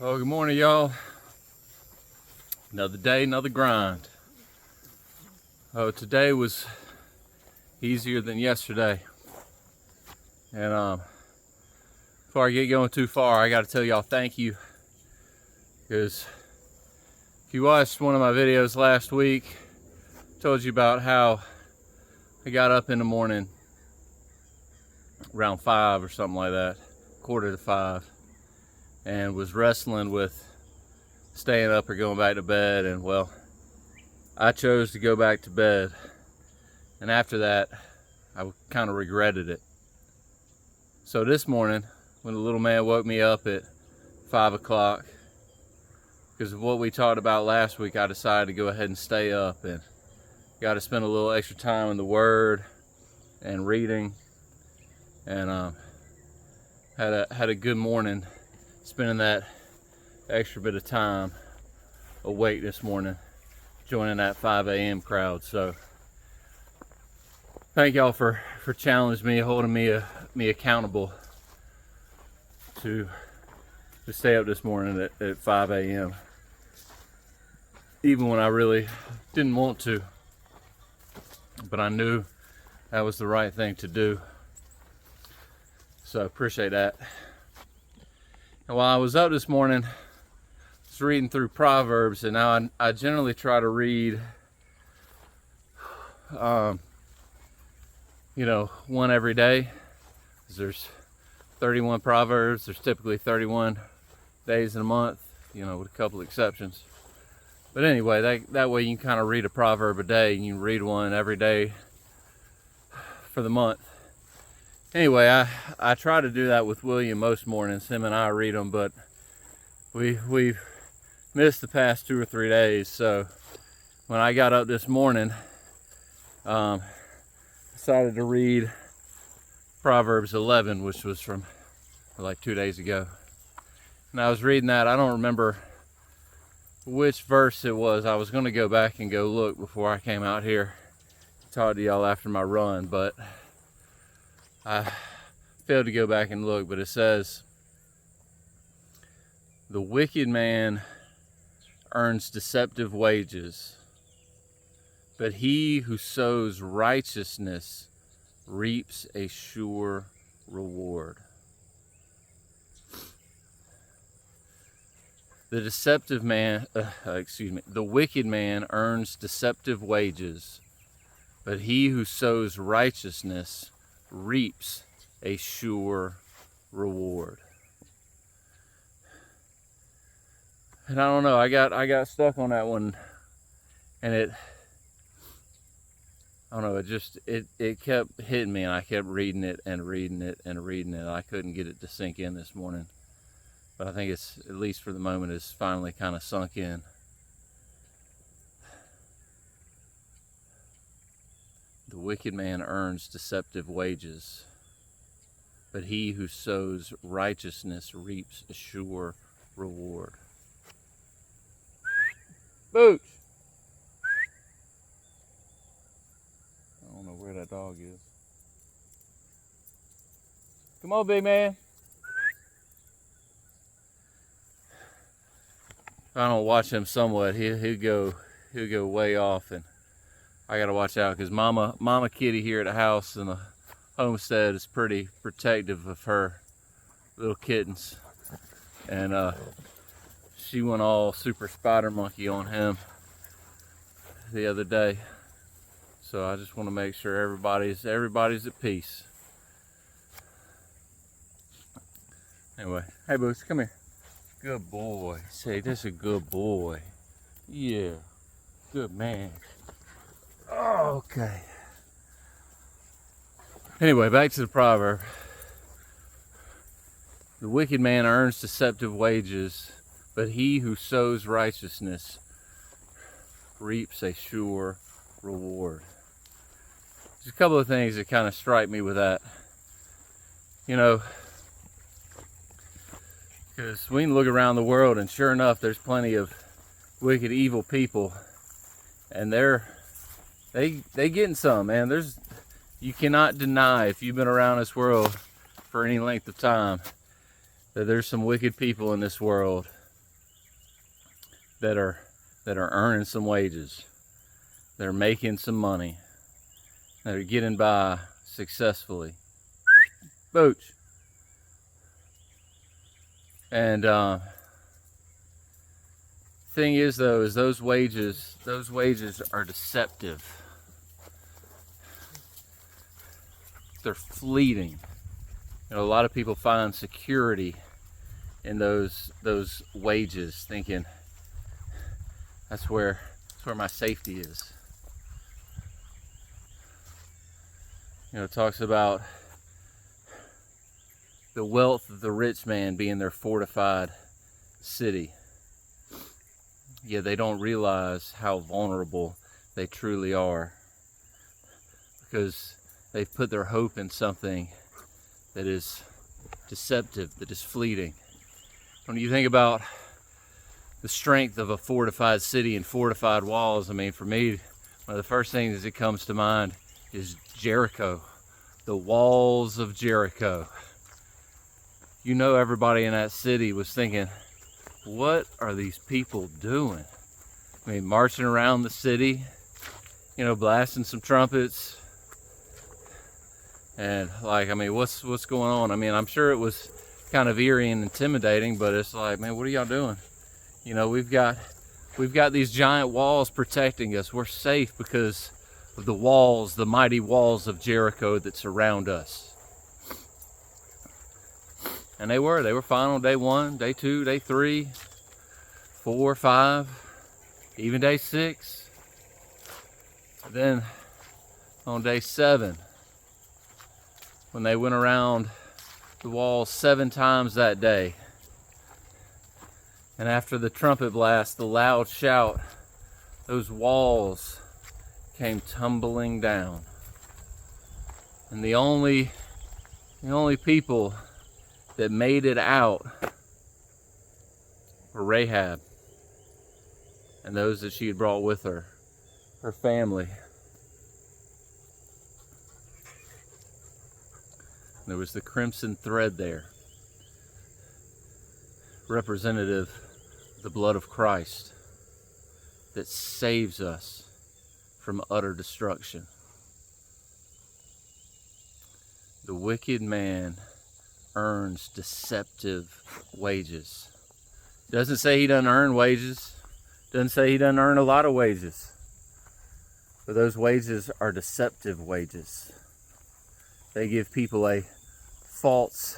Oh, good morning, y'all. Another day, another grind. Oh, today was easier than yesterday. And before I get going too far, I got to tell y'all thank you, because if you watched one of my videos last week, I told you about how I got up in the morning around 5 or something like that, 4:45, and was wrestling with staying up or going back to bed. And well, I chose to go back to bed, and after that I kind of regretted it. So this morning, when the little man woke me up at 5 o'clock, because of what we talked about last week, I decided to go ahead and stay up and got to spend a little extra time in the Word and reading, and had a good morning spending that extra bit of time awake this morning, joining that 5 a.m. crowd. So thank y'all for challenging me, holding me accountable to stay up this morning at 5 a.m. even when I really didn't want to, but I knew that was the right thing to do. So I appreciate that. And while I was up this morning, I was reading through Proverbs, and now I generally try to read one every day. There's 31 Proverbs. There's typically 31 days in a month, with a couple exceptions. But anyway, that way you can kind of read a proverb a day, and you can read one every day for the month. Anyway, I try to do that with William most mornings. Him and I read them, but we've missed the past 2 or 3 days. So when I got up this morning, decided to read Proverbs 11, which was from like 2 days ago. And I was reading that. I don't remember which verse it was. I was going to go back and go look before I came out here to talk to y'all after my run, but I failed to go back and look. But it says, "The wicked man earns deceptive wages, but he who sows righteousness reaps a sure reward." The wicked man earns deceptive wages, but he who sows righteousness reaps a sure reward. And I don't know, I got stuck on that one, and it kept hitting me, and I kept reading it and reading it and reading it. I couldn't get it to sink in this morning, but I think it's, at least for the moment, it's finally kind of sunk in. The wicked man earns deceptive wages, but he who sows righteousness reaps a sure reward. Booch! I don't know where that dog is. Come on, big man. If I don't watch him somewhat, he'll go way off, and I gotta watch out, because Mama Kitty here at the house and the homestead is pretty protective of her little kittens, and she went all super spider monkey on him the other day. So I just want to make sure everybody's at peace. Anyway, hey Boots, come here. Good boy. Say, this is a good boy. Yeah, good man. Okay. Anyway, back to the proverb. The wicked man earns deceptive wages, but he who sows righteousness reaps a sure reward. There's a couple of things that kind of strike me with that. Because we can look around the world, and sure enough, there's plenty of wicked, evil people, and they getting some, man. You cannot deny, if you've been around this world for any length of time, that there's some wicked people in this world. that are earning some wages, that are making some money, that are getting by successfully. Booch. And thing is though, is those wages are deceptive. They're fleeting. You know, a lot of people find security in those wages, thinking that's where my safety is. You know, it talks about the wealth of the rich man being their fortified city. Yeah, they don't realize how vulnerable they truly are, because they've put their hope in something that is deceptive, that is fleeting. When you think about the strength of a fortified city and fortified walls, I mean, for me, one of the first things that comes to mind is Jericho, the walls of Jericho. You know, everybody in that city was thinking, what are these people doing? I mean, marching around the city, you know, blasting some trumpets. And like, I mean, what's going on? I mean, I'm sure it was kind of eerie and intimidating, but it's like, man, what are y'all doing? You know, we've got these giant walls protecting us. We're safe because of the walls, the mighty walls of Jericho that surround us. And they were fine on day 1, day 2, day 3, 4, 5, even day 6. Then on day 7, when they went around the walls 7 times that day, and after the trumpet blast, the loud shout, those walls came tumbling down. And the only people that made it out were Rahab and those that she had brought with her, her family. There was the crimson thread there, representative of the blood of Christ that saves us from utter destruction. The wicked man earns deceptive wages. Doesn't say he doesn't earn wages. Doesn't say he doesn't earn a lot of wages. But those wages are deceptive wages. They give people a false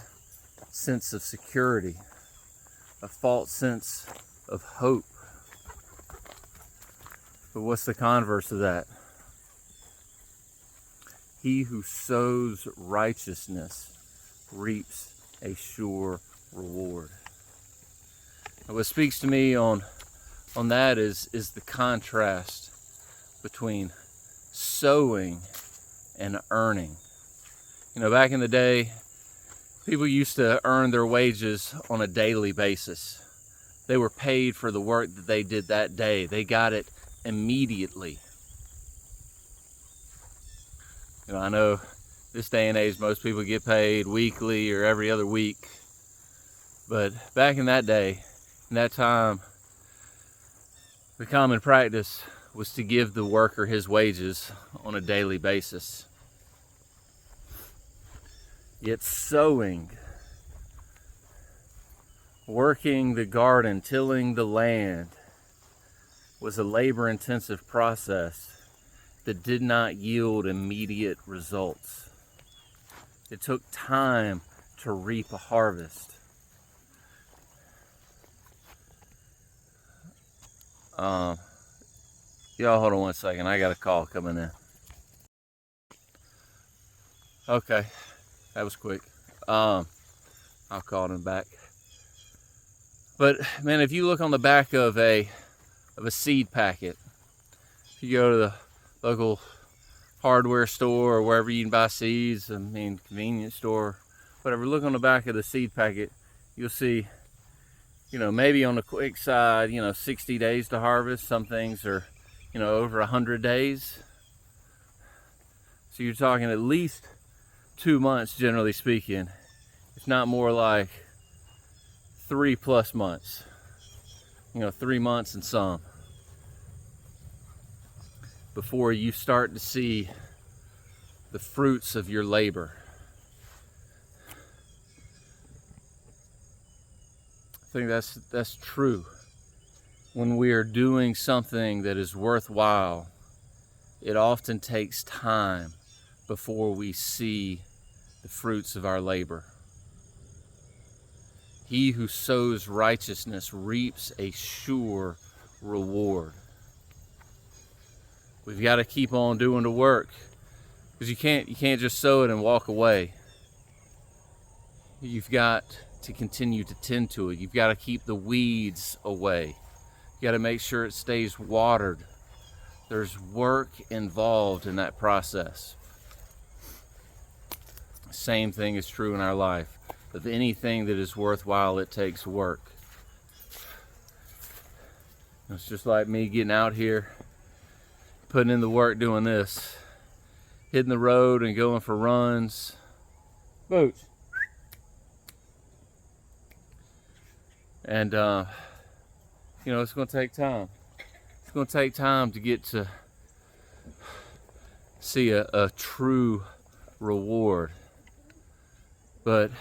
sense of security, a false sense of hope. But what's the converse of that? He who sows righteousness reaps a sure reward. And what speaks to me on that is the contrast between sowing and earning. You know, back in the day, people used to earn their wages on a daily basis. They were paid for the work that they did that day. They got it immediately. You know, I know this day and age, most people get paid weekly or every other week. But back in that day, in that time, the common practice was to give the worker his wages on a daily basis. Yet sowing, working the garden, tilling the land, was a labor-intensive process that did not yield immediate results. It took time to reap a harvest. Y'all hold on one second. I got a call coming in. Okay, that was quick. I'll call them back. But man, if you look on the back of a seed packet, if you go to the local hardware store or wherever you can buy seeds, I mean convenience store, whatever, look on the back of the seed packet, you'll see, you know, maybe on the quick side, 60 days to harvest. Some things are, over 100 days. So you're talking at least 2 months, generally speaking, if not more like 3+ months 3 months and some, before you start to see the fruits of your labor. I think that's true. When we are doing something that is worthwhile, it often takes time before we see the fruits of our labor. He who sows righteousness reaps a sure reward. We've got to keep on doing the work, because you can't just sow it and walk away. You've got to continue to tend to it. You've got to keep the weeds away. You got to make sure it stays watered. There's work involved in that process. Same thing is true in our life. Of anything that is worthwhile, it takes work. It's just like me getting out here, putting in the work doing this, hitting the road and going for runs. Boots. And it's going to take time. It's going to take time to get to see a true reward. But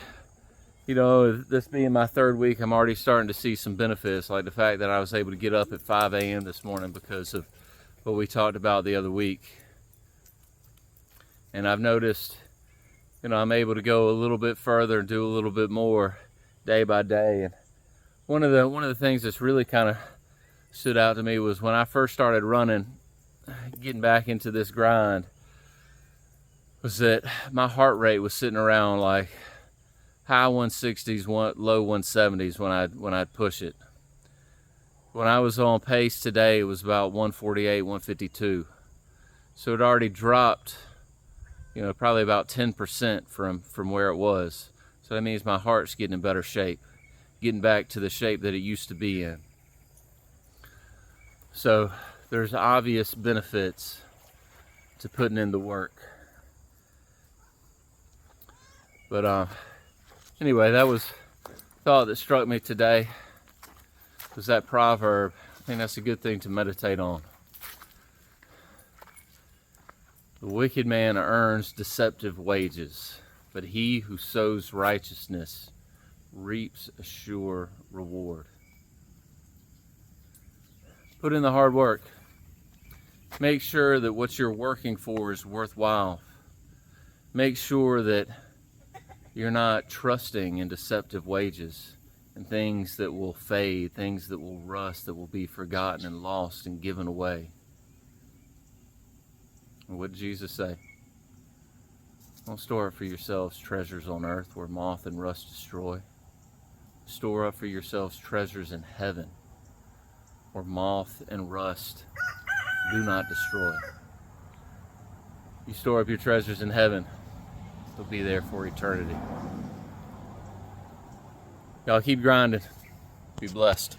this being my third week, I'm already starting to see some benefits, like the fact that I was able to get up at 5 a.m. this morning because of what we talked about the other week. And I've noticed, I'm able to go a little bit further and do a little bit more day by day. And one of the things that's really kind of stood out to me was when I first started running, getting back into this grind, was that my heart rate was sitting around like high 160s, low 170s when I'd push it. When I was on pace today, it was about 148, 152. So it already dropped, probably about 10% from where it was. So that means my heart's getting in better shape, getting back to the shape that it used to be in. So there's obvious benefits to putting in the work. But anyway, that was a thought that struck me today, was that proverb. I think that's a good thing to meditate on. The wicked man earns deceptive wages, but he who sows righteousness reaps a sure reward. Put in the hard work. Make sure that what you're working for is worthwhile. Make sure that you're not trusting in deceptive wages and things that will fade, things that will rust, that will be forgotten and lost and given away. And what did Jesus say? Don't store up for yourselves treasures on earth where moth and rust destroy. Store up for yourselves treasures in heaven where moth and rust do not destroy. You store up your treasures in heaven, they'll be there for eternity. Y'all keep grinding. Be blessed.